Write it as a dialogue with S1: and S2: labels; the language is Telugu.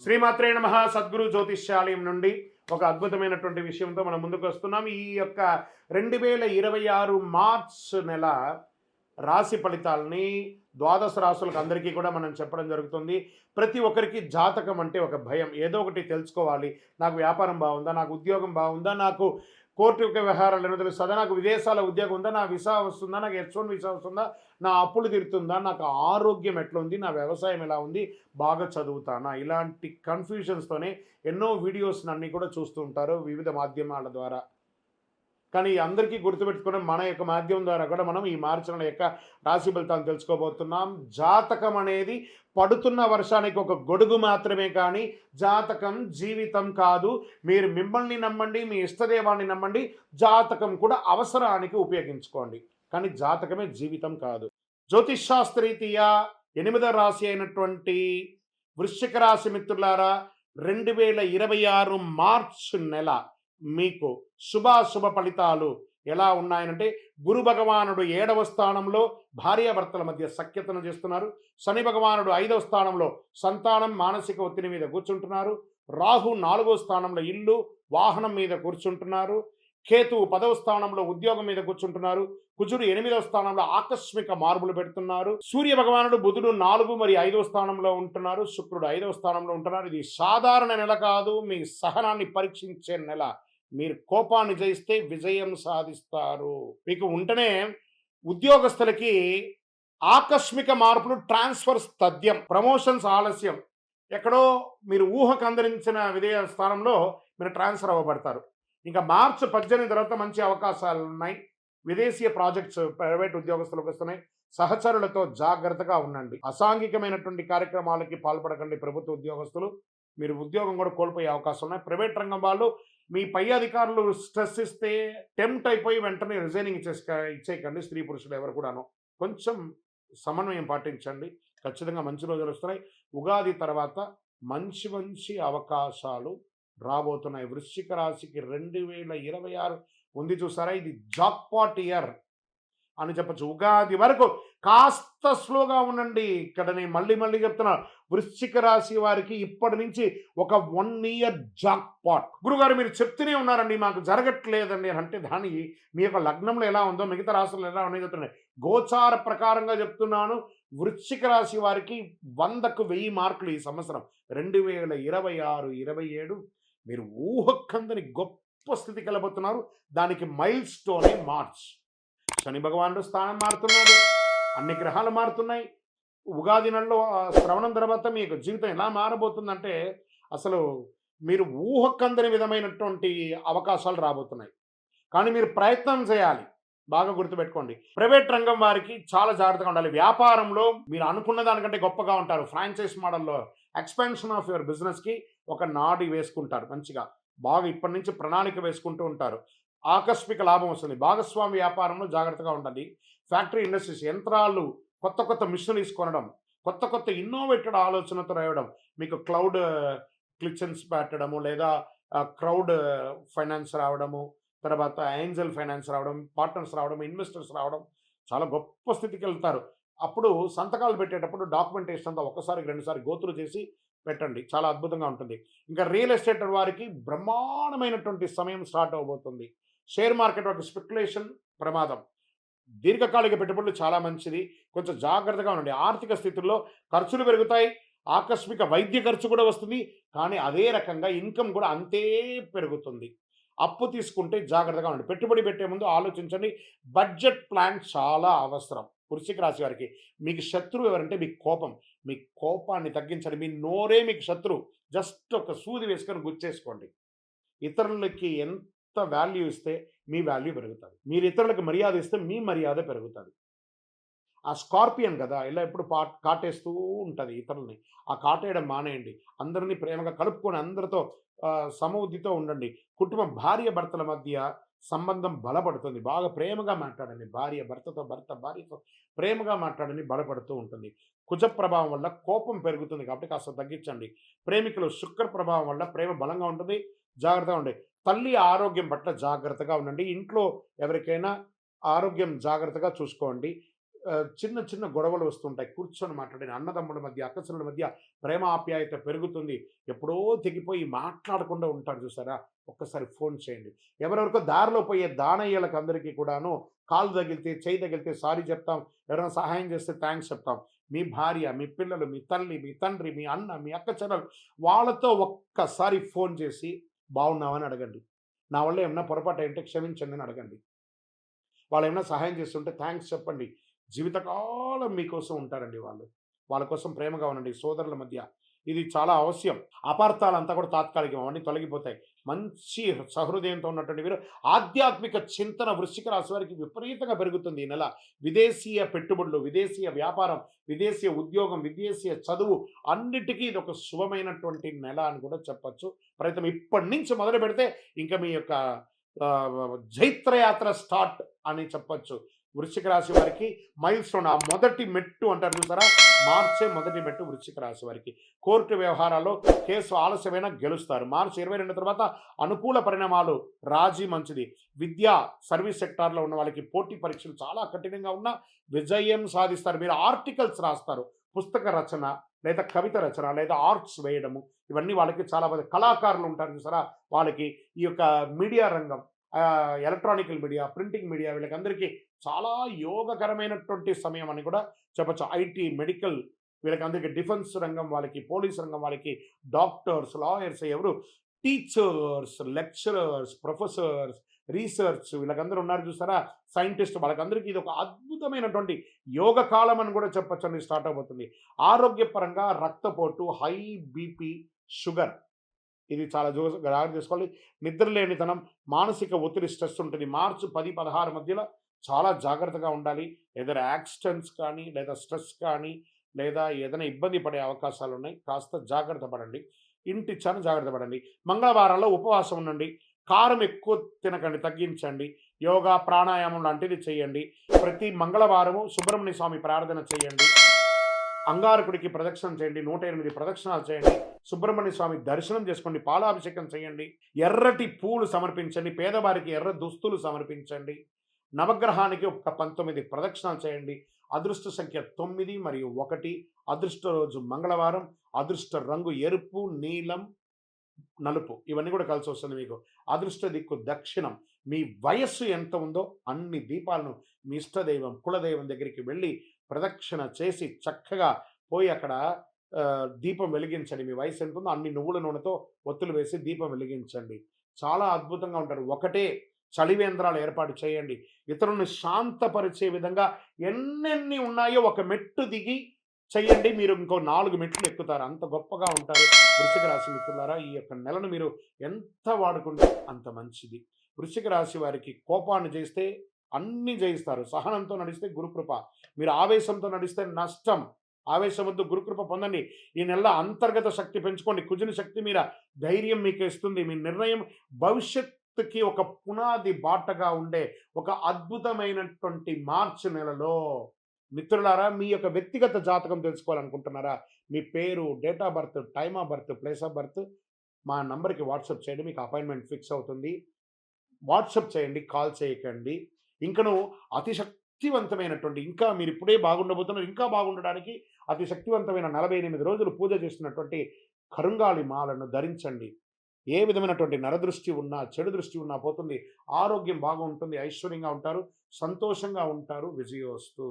S1: శ్రీమాత్రే నమః. సద్గురు జ్యోతిష్యాలయం నుండి ఒక అద్భుతమైనటువంటి విషయంతో మనం ముందుకు వస్తున్నాం. ఈ యొక్క 2026 మార్చ్ నెల రాశి ఫలితాలని ద్వాదశ రాశులకు అందరికీ కూడా మనం చెప్పడం జరుగుతుంది. ప్రతి ఒక్కరికి జాతకం అంటే ఒక భయం. ఏదో ఒకటి తెలుసుకోవాలి. నాకు వ్యాపారం బాగుందా, నాకు ఉద్యోగం బాగుందా, నాకు కోర్టు వ్యవహారాలు ఏమో తెలుస్తుందా, నాకు విదేశాల ఉద్యోగం ఉందా, నా వీసా వస్తుందా, నాకు H1 వీసా వస్తుందా, నా అప్పులు తీరుతుందా, నాకు ఆరోగ్యం ఎట్లా ఉంది, నా వ్యవసాయం ఎలా ఉంది, బాగా చదువుతానా, ఇలాంటి కన్ఫ్యూజన్స్తోనే ఎన్నో వీడియోస్ అన్నీ కూడా చూస్తూ ఉంటారు వివిధ మాధ్యమాల ద్వారా. కానీ అందరికీ గుర్తుపెట్టుకుని మన యొక్క మాధ్యమం ద్వారా కూడా మనం ఈ మార్చి నెల యొక్క రాశి ఫలితాలను తెలుసుకోబోతున్నాం. జాతకం అనేది పడుతున్న వర్షానికి ఒక గొడుగు మాత్రమే, కానీ జాతకం జీవితం కాదు. మీరు మిమ్మల్ని నమ్మండి, మీ ఇష్టదేవాన్ని నమ్మండి, జాతకం కూడా అవసరానికి ఉపయోగించుకోండి, కానీ జాతకమే జీవితం కాదు. జ్యోతిష్ శాస్త్రరీత్యా 8వ రాశి అయినటువంటి వృశ్చిక రాశి మిత్రులారా, 2026 మార్చ్ నెల మీకు శుభాశుభ ఫలితాలు ఎలా ఉన్నాయనంటే, గురు భగవానుడు 7వ స్థానంలో భార్యాభర్తల మధ్య సఖ్యతను చేస్తున్నారు. శని భగవానుడు 5వ స్థానంలో సంతానం మానసిక ఒత్తిడి మీద కూర్చుంటున్నారు. రాహు 4వ స్థానంలో ఇల్లు వాహనం మీద కూర్చుంటున్నారు. కేతువు 10వ స్థానంలో ఉద్యోగం మీద కూర్చుంటున్నారు. కుజుడు 8వ స్థానంలో ఆకస్మిక మార్పులు పెడుతున్నారు. సూర్య భగవానుడు బుధుడు 4 మరియు 5వ స్థానంలో ఉంటున్నారు. శుక్రుడు 5వ స్థానంలో ఉంటున్నారు. ఇది సాధారణ నెల కాదు, మీ సహనాన్ని పరీక్షించే నెల. మీరు కోపాన్ని జయిస్తే విజయం సాధిస్తారు. మీకు ఉంటేనే ఉద్యోగస్తులకి ఆకస్మిక మార్పులు, ట్రాన్స్ఫర్స్ తథ్యం, ప్రమోషన్స్ ఆలస్యం, ఎక్కడో మీరు ఊహకు అందరించిన విధేయ స్థానంలో మీరు ట్రాన్స్ఫర్ అవ్వబడతారు. ఇంకా మార్చి 18 తర్వాత మంచి అవకాశాలు ఉన్నాయి. విదేశీయ ప్రాజెక్ట్స్ ప్రైవేట్ ఉద్యోగస్తులకు వస్తున్నాయి. సహచరులతో జాగ్రత్తగా ఉండండి. అసాంఘికమైనటువంటి కార్యక్రమాలకి పాల్పడకండి. ప్రభుత్వ ఉద్యోగస్తులు మీరు ఉద్యోగం కూడా కోల్పోయే అవకాశం ఉన్నాయి. ప్రైవేట్ రంగం వాళ్ళు మీ పై అధికారులు స్ట్రెస్ ఇస్తే టెంప్ట్ అయిపోయి వెంటనే రిజైనింగ్ ఇచ్చేయకండి. స్త్రీ పురుషులు ఎవరు కూడాను కొంచెం సమన్వయం పాటించండి. ఖచ్చితంగా మంచి రోజులు వస్తున్నాయి. ఉగాది తర్వాత మంచి మంచి అవకాశాలు రాబోతున్నాయి. వృశ్చిక రాశికి 2026 ఉంది చూసారా, ఇది జాక్పాట్ ఇయర్ అని చెప్పచ్చు. ఉగాది వరకు కాస్త స్లోగా ఉండండి. ఇక్కడ నేను మళ్ళీ చెప్తున్నా, వృశ్చిక రాశి వారికి ఇప్పటి నుంచి ఒక 1 ఇయర్ జాక్పాట్. గురుగారు మీరు చెప్తూనే ఉన్నారండి, మాకు జరగట్లేదండి అంటే దాని మీ యొక్క లగ్నంలో ఎలా ఉందో మిగతా రాశులు ఎలా ఉన్నాయో చెప్తున్నాయి. గోచార ప్రకారంగా చెప్తున్నాను. వృశ్చిక రాశి వారికి 100కు 1000 మార్కులు ఈ సంవత్సరం 2026, 27 మీరు ఊహకందని గొప్ప స్థితి కలబోతున్నారు. దానికి మైల్ స్టోనే మార్చ్. శని భగవానుడు స్థానం మారుతున్నాడు, అన్ని గ్రహాలు మారుతున్నాయి. ఉగాది నెలలో శ్రవణం తర్వాత మీకు జీవితం ఎలా మారబోతుందంటే అసలు మీరు ఊహకందని విధమైనటువంటి అవకాశాలు రాబోతున్నాయి. కానీ మీరు ప్రయత్నం చేయాలి. బాగా గుర్తుపెట్టుకోండి. ప్రైవేట్ రంగం వారికి చాలా జాగ్రత్తగా ఉండాలి. వ్యాపారంలో మీరు అనుకున్న దానికంటే గొప్పగా ఉంటారు. ఫ్రాంచైజ్ మోడల్లో ఎక్స్పాన్షన్ ఆఫ్ యువర్ బిజినెస్కి ఒక నాడి వేసుకుంటారు. మంచిగా బాగా ఇప్పటి నుంచి ప్రణాళిక వేసుకుంటూ ఉంటారు. ఆకస్మిక లాభం వస్తుంది. భాగస్వామి వ్యాపారంలో జాగ్రత్తగా ఉండాలి. ఫ్యాక్టరీ ఇండస్ట్రీస్, యంత్రాలు, కొత్త మిషనరీస్ కొనడం, కొత్త ఇన్నోవేటెడ్ ఆలోచనతో రావడం, మీకు క్లౌడ్ కిచెన్స్ పెట్టడము, లేదా క్రౌడ్ ఫైనాన్స్ రావడము, తర్వాత ఏంజల్ ఫైనాన్స్ రావడం, పార్ట్నర్స్ రావడం, ఇన్వెస్టర్స్ రావడం, చాలా గొప్ప స్థితికి వెళ్తారు. అప్పుడు సంతకాలు పెట్టేటప్పుడు డాక్యుమెంటేషన్ అంతా ఒకసారి 2 సార్లు గోత్రు చేసి పెట్టండి. చాలా అద్భుతంగా ఉంటుంది. ఇంకా రియల్ ఎస్టేట్ వారికి బ్రహ్మాండమైనటువంటి సమయం స్టార్ట్ అవబోతుంది. షేర్ మార్కెట్ వారికి స్పెక్యులేషన్ ప్రమాదం. దీర్ఘకాలిక పెట్టుబడులు చాలా మంచిది. కొంచెం జాగ్రత్తగా ఉండండి. ఆర్థిక స్థితుల్లో ఖర్చులు పెరుగుతాయి. ఆకస్మిక వైద్య ఖర్చు కూడా వస్తుంది. కానీ అదే రకంగా ఇన్కమ్ కూడా అంతే పెరుగుతుంది. అప్పు తీసుకుంటే జాగ్రత్తగా ఉండండి. పెట్టుబడి పెట్టే ముందు ఆలోచించండి. బడ్జెట్ ప్లాన్ చాలా అవసరం. వృశ్చిక రాశి వారికి మీకు శత్రువు ఎవరంటే మీ కోపం. మీ కోపాన్ని తగ్గించండి. మీ నోరే మీకు శత్రువు. జస్ట్ ఒక సూది వేసుకొని గుచ్చేసుకోండి. ఇతరులకి ఎంత వాల్యూ ఇస్తే మీ వాల్యూ పెరుగుతుంది. మీరు ఇతరులకు మర్యాద ఇస్తే మీ మర్యాద పెరుగుతుంది. ఆ స్కార్పియన్ కదా, ఇలా ఎప్పుడు కాటేస్తూ ఉంటుంది ఇతరులని. ఆ కాటేయడం మానేయండి. అందరినీ ప్రేమగా కలుపుకొని అందరితో సమబుద్ధితో ఉండండి. కుటుంబం, భార్య భర్తల మధ్య సంబంధం బలపడుతుంది. బాగా ప్రేమగా మాట్లాడండి. భార్య భర్తతో, భర్త భార్యతో ప్రేమగా మాట్లాడని బలపడుతూ ఉంటుంది. కుజ ప్రభావం వల్ల కోపం పెరుగుతుంది కాబట్టి కాస్త తగ్గించండి. ప్రేమికులు శుక్ర ప్రభావం వల్ల ప్రేమ బలంగా ఉంటుంది. జాగ్రత్తగా ఉండండి. తల్లి ఆరోగ్యం పట్ల జాగ్రత్తగా ఉండండి. ఇంట్లో ఎవరికైనా ఆరోగ్యం జాగ్రత్తగా చూసుకోండి. చిన్న చిన్న గొడవలు వస్తుంటాయి. కూర్చొని మాట్లాడిన అన్నదమ్ముల మధ్య, అక్కచెల్లెల మధ్య ప్రేమ ఆప్యాయత పెరుగుతుంది. ఎప్పుడో తెగిపోయి మాట్లాడకుండా ఉంటారు చూసారా? ఒక్కసారి ఫోన్ చేయండి. ఎవరెవరికో దారిలో పోయే దానయ్యలకు అందరికీ కూడాను కాలు తగిలితే, చెయ్యి తగిలితే సారీ చెప్తాం. ఎవరైనా సహాయం చేస్తే థాంక్స్ చెప్తాం. మీ భార్య, మీ పిల్లలు, మీ తల్లి, మీ తండ్రి, మీ అన్న, మీ అక్క చెల్లెలు వాళ్ళతో ఒక్కసారి ఫోన్ చేసి బాగున్నావా అని అడగండి. నా వల్ల ఏమన్నా పొరపాటు అయింటే క్షమించండి అని అడగండి. వాళ్ళు ఏమైనా సహాయం చేస్తుంటే థాంక్స్ చెప్పండి. జీవితకాలం మీకోసం ఉంటారండి వాళ్ళు. వాళ్ళ కోసం ప్రేమగా ఉండండి సోదరుల మధ్య. ఇది చాలా అవశ్యం. అపార్థాలంతా కూడా తాత్కాలికం. అవన్నీ తొలగిపోతాయి. మంచి సహృదయంతో ఉన్నటువంటి వీరు ఆధ్యాత్మిక చింతన వృశ్చిక రాశి వారికి విపరీతంగా పెరుగుతుంది ఈ నెల. విదేశీయ పెట్టుబడులు, విదేశీయ వ్యాపారం, విదేశీయ ఉద్యోగం, విదేశీయ చదువు అన్నిటికీ ఇది ఒక శుభమైనటువంటి నెల అని కూడా చెప్పొచ్చు. ప్రయత్నం ఇప్పటి నుంచి మొదలు పెడితే ఇంకా మీ యొక్క జైత్రయాత్ర స్టార్ట్ అని చెప్పొచ్చు. వృశ్చిక రాశి వారికి మైల్ స్టోన్, ఆ మొదటి మెట్టు అంటారు చూసారా? మార్చే మొదటి మెట్టు వృశ్చిక రాశి వారికి. కోర్టు వ్యవహారాల్లో కేసు ఆలస్యమైనా గెలుస్తారు. మార్చి 22 తర్వాత అనుకూల పరిణామాలు, రాజీ మంచిది. విద్యా సర్వీస్ సెక్టార్లో ఉన్న వాళ్ళకి పోటీ పరీక్షలు చాలా కఠినంగా ఉన్నా విజయం సాధిస్తారు. మీరు ఆర్టికల్స్ రాస్తారు, పుస్తక రచన లేదా కవిత రచన లేదా ఆర్ట్స్ వేయడము, ఇవన్నీ వాళ్ళకి చాలా మంది కళాకారులు ఉంటారు చూసారా? వాళ్ళకి ఈ యొక్క మీడియా రంగం, ఎలక్ట్రానికల్ మీడియా, ప్రింటింగ్ మీడియా వీళ్ళకందరికీ చాలా యోగకరమైనటువంటి సమయం అని కూడా చెప్పచ్చు. ఐటీ, మెడికల్ వీళ్ళకందరికీ, డిఫెన్స్ రంగం వాళ్ళకి, పోలీస్ రంగం వాళ్ళకి, డాక్టర్స్, లాయర్స్, ఎవరు టీచర్స్, లెక్చరర్స్, ప్రొఫెసర్స్, రీసెర్చ్ వీళ్ళకందరూ ఉన్నారు చూస్తారా? సైంటిస్ట్, వాళ్ళకందరికీ ఇది ఒక అద్భుతమైనటువంటి యోగ కాలం అని కూడా చెప్పచ్చు అని స్టార్ట్ అవబోతుంది. ఆరోగ్యపరంగా రక్తపోటు, హై బీపీ, షుగర్ ఇది చాలా జాగ్రత్త తీసుకోవాలి. నిద్రలేనితనం, మానసిక ఒత్తిడి, స్ట్రెస్ ఉంటుంది. మార్చి 10, 16 మధ్యలో చాలా జాగ్రత్తగా ఉండాలి. ఏదైనా యాక్సిడెంట్స్ కానీ లేదా స్ట్రెస్ కానీ లేదా ఏదైనా ఇబ్బంది పడే అవకాశాలు ఉన్నాయి. కాస్త జాగ్రత్త పడండి. ఇంటి చాలా జాగ్రత్త పడండి. మంగళవారాల్లో ఉపవాసం ఉండండి. కారం ఎక్కువ తినకండి, తగ్గించండి. యోగా, ప్రాణాయామం లాంటిది చేయండి. ప్రతి మంగళవారము సుబ్రహ్మణ్య స్వామి ప్రార్థన చేయండి. అంగారకుడికి ప్రదక్షిణం చేయండి. 108 ప్రదక్షిణాలు చేయండి. సుబ్రహ్మణ్య స్వామి దర్శనం చేసుకోండి. పాలాభిషేకం చేయండి. ఎర్రటి పూలు సమర్పించండి. పేదవారికి ఎర్ర దుస్తులు సమర్పించండి. నవగ్రహానికి ఒక 19 ప్రదక్షిణాలు చేయండి. అదృష్ట సంఖ్య 9 మరియు 1. అదృష్ట రోజు మంగళవారం. అదృష్ట రంగు ఎరుపు, నీలం, నలుపు ఇవన్నీ కూడా కలిసి వస్తుంది మీకు. అదృష్ట దిక్కు దక్షిణం. మీ వయస్సు ఎంత ఉందో అన్ని దీపాలను మీ ఇష్టదైవం, కులదైవం దగ్గరికి వెళ్ళి ప్రదక్షిణ చేసి చక్కగా పోయి అక్కడ దీపం వెలిగించండి. మీ వయసు ఎంత ఉందో అన్ని నువ్వుల నూనెతో ఒత్తులు వేసి దీపం వెలిగించండి. చాలా అద్భుతంగా ఉంటారు. ఒకటే చలివేంద్రాలు ఏర్పాటు చేయండి. ఇతరులను శాంతపరిచే విధంగా ఎన్నెన్ని ఉన్నాయో ఒక మెట్టు దిగి చెయ్యండి. మీరు ఇంకో 4 మెట్లు ఎక్కుతారు. అంత గొప్పగా ఉంటారు వృశ్చిక రాశి మిత్రులారా. ఈ యొక్క నెలను మీరు ఎంత వాడుకుంటే అంత మంచిది. వృశ్చిక రాశి వారికి కోపాన్ని జయిస్తే అన్ని జయిస్తారు. సహనంతో నడిస్తే గురుకృప. మీరు ఆవేశంతో నడిస్తే నష్టం. ఆవేశం వద్దు, గురుకృప పొందండి. ఈ నెల అంతర్గత శక్తి పెంచుకోండి. కుజుని శక్తి మీద ధైర్యం మీకు ఇస్తుంది. మీ నిర్ణయం భవిష్యత్తుకి ఒక పునాది బాటగా ఉండే ఒక అద్భుతమైనటువంటి మార్చి నెలలో మిత్రులారా, మీ యొక్క వ్యక్తిగత జాతకం తెలుసుకోవాలనుకుంటున్నారా? మీ పేరు, date of birth, time of birth, place of birth మా నంబర్కి వాట్సాప్ చేయండి. మీకు అపాయింట్మెంట్ ఫిక్స్ అవుతుంది. వాట్సాప్ చేయండి, కాల్ చేయకండి. ఇంకను అతి శక్తివంతమైనటువంటి, ఇంకా మీరు ఇప్పుడే బాగుండబోతున్నారు, ఇంకా బాగుండడానికి అతి శక్తివంతమైన 48 రోజులు పూజ చేస్తున్నటువంటి కరుంగాళి మాలను ధరించండి. ఏ విధమైనటువంటి నరదృష్టి ఉన్నా, చెడు దృష్టి ఉన్నా పోతుంది. ఆరోగ్యం బాగుంటుంది. ఐశ్వర్యంగా ఉంటారు, సంతోషంగా ఉంటారు. విజయోస్తు.